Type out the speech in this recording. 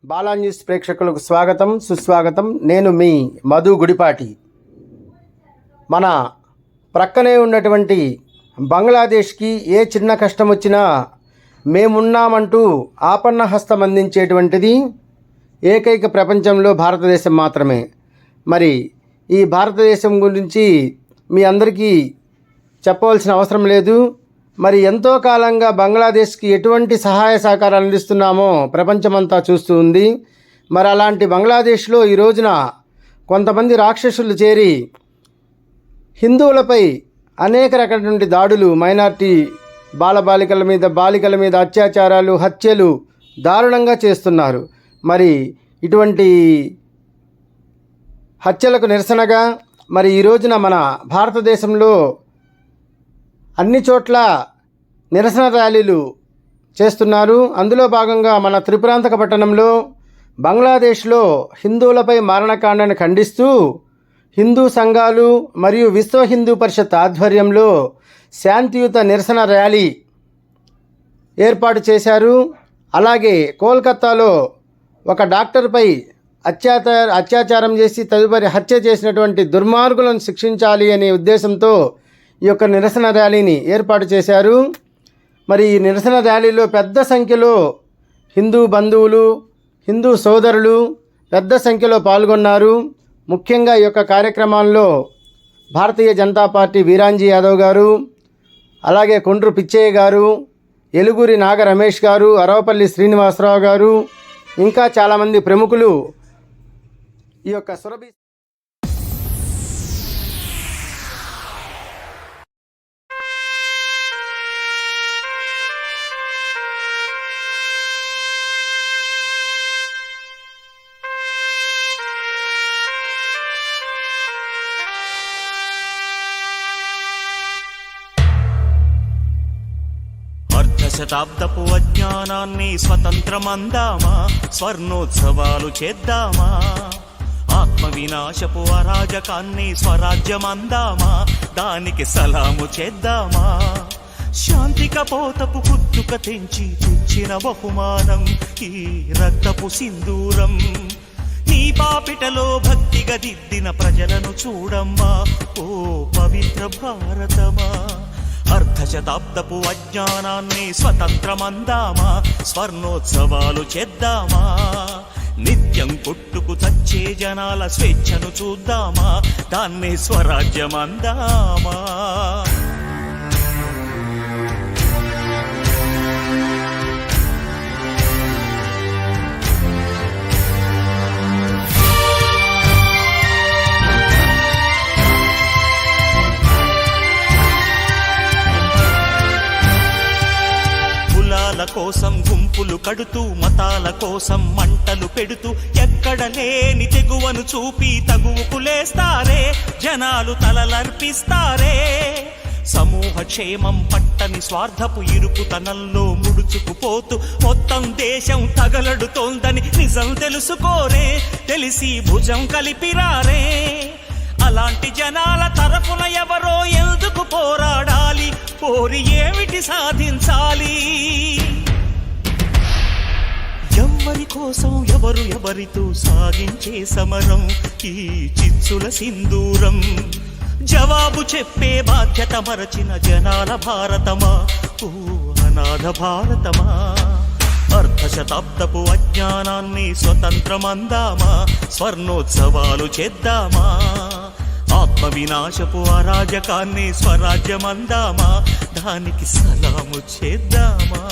Bala news ప్రేక్షకులకు స్వాగతం సుస్వాగతం. నేను మీ మధు గుడిపాటి. మన ప్రక్కనే ఉన్నటువంటి బంగ్లాదేశ్కి ఏ చిన్న కష్టం వచ్చినా మేమున్నామంటూ ఆపన్న హస్తం అందించేటువంటిది ఏకైక ప్రపంచంలో భారతదేశం మాత్రమే. మరి ఈ భారతదేశం గురించి మీ అందరికీ చెప్పవలసిన అవసరం లేదు. మరి ఎంతో కాలంగా బంగ్లాదేశ్కి ఎటువంటి సహాయ సహకారాలు అందిస్తున్నామో ప్రపంచమంతా చూస్తూ ఉంది. మరి అలాంటి బంగ్లాదేశ్లో ఈ రోజున కొంతమంది రాక్షసులు చేరి హిందువులపై అనేక రకమైనటువంటి దాడులు, మైనారిటీ బాలికల మీద అత్యాచారాలు, హత్యలు దారుణంగా చేస్తున్నారు. మరి ఇటువంటి హత్యలకు నిరసనగా మరి ఈ రోజున మన భారతదేశంలో అన్ని చోట్ల నిరసన ర్యాలీలు చేస్తున్నారు. అందులో భాగంగా మన త్రిపురాంతక పట్టణంలో బంగ్లాదేశ్లో హిందువులపై మారణకాండను ఖండిస్తూ హిందూ సంఘాలు మరియు విశ్వ హిందూ పరిషత్ ఆధ్వర్యంలో శాంతియుత నిరసన ర్యాలీ ఏర్పాటు చేశారు. అలాగే కోల్కతాలో ఒక డాక్టర్పై అత్యాచారం చేసి తదుపరి హత్య చేసినటువంటి దుర్మార్గులను శిక్షించాలి అనే ఉద్దేశంతో ఈ యొక్క నిరసన ర్యాలీని ఏర్పాటు చేశారు. మరి ఈ నిరసన ర్యాలీలో పెద్ద సంఖ్యలో హిందూ బంధువులు, హిందూ సోదరులు పెద్ద సంఖ్యలో పాల్గొన్నారు. ముఖ్యంగా ఈ యొక్క కార్యక్రమాల్లో భారతీయ జనతా పార్టీ వీరాంజీ యాదవ్ గారు, అలాగే కొండ్రు పిచ్చయ్య గారు, ఎలుగురి నాగ రమేష్ గారు, అరవపల్లి శ్రీనివాసరావు గారు, ఇంకా చాలామంది ప్రముఖులు ఈ యొక్క సురభి శతాబ్దపు అజ్ఞానాన్ని స్వతంత్రమందామా, స్వర్ణోత్సవాలు చేద్దామా, ఆత్మ వినాశపు అరాజకాన్ని స్వరాజ్యమందామా, దానికి సలాము చేద్దామా. శాంతి కపోతపు కుత్తుక తెంచి తెచ్చిన బహుమానం ఈ రక్తపు సింధూరం. నీ పాపిటలో భక్తిగా దిద్దిన ప్రజలను చూడమ్మా, ఓ పవిత్ర భారతమా. అర్ధశతాబ్దపు అజ్ఞానాన్ని స్వతంత్రమందామా, స్వర్ణోత్సవాలు చేద్దామా. నిత్యం కొట్టుకు చచ్చే జనాల స్వేచ్ఛను చూద్దామా, దాన్ని స్వరాజ్యమందామా. కోసం గుంపులు కడుతూ, మతాల కోసం మంటలు పెడుతూ, ఎక్కడ లేని తెగువను చూపి తగువుకు లేస్తారే, జనాలు తలలర్పిస్తారే. సమూహ క్షేమం పట్టని స్వార్థపు ఇరుకుతనంలో ముడుచుకుపోతూ మొత్తం దేశం తగలడుతోందని నిజం తెలుసుకోరే, తెలిసి భుజం కలిపిరారే. అలాంటి జనాల తరఫున ఎవరో ఎందుకు పోరాడాలి, పోరి ఏమిటి సాధించాలి. ఎవరి కోసం ఎవరితో సాగించే సమరం ఈ చిచ్చుల సింధూరం. జవాబు చెప్పే బాధ్యత మరచిన జనాల భారతమా, ఓ అనాథ భారతమా. అర్ధశతాబ్దపు అజ్ఞానాన్ని స్వతంత్రమందామా, స్వర్ణోత్సవాలు చేద్దామా. ఆత్మ వినాశపు అరాజకాన్ని స్వరాజ్యమందామా, దానికి సలాము చేద్దామా.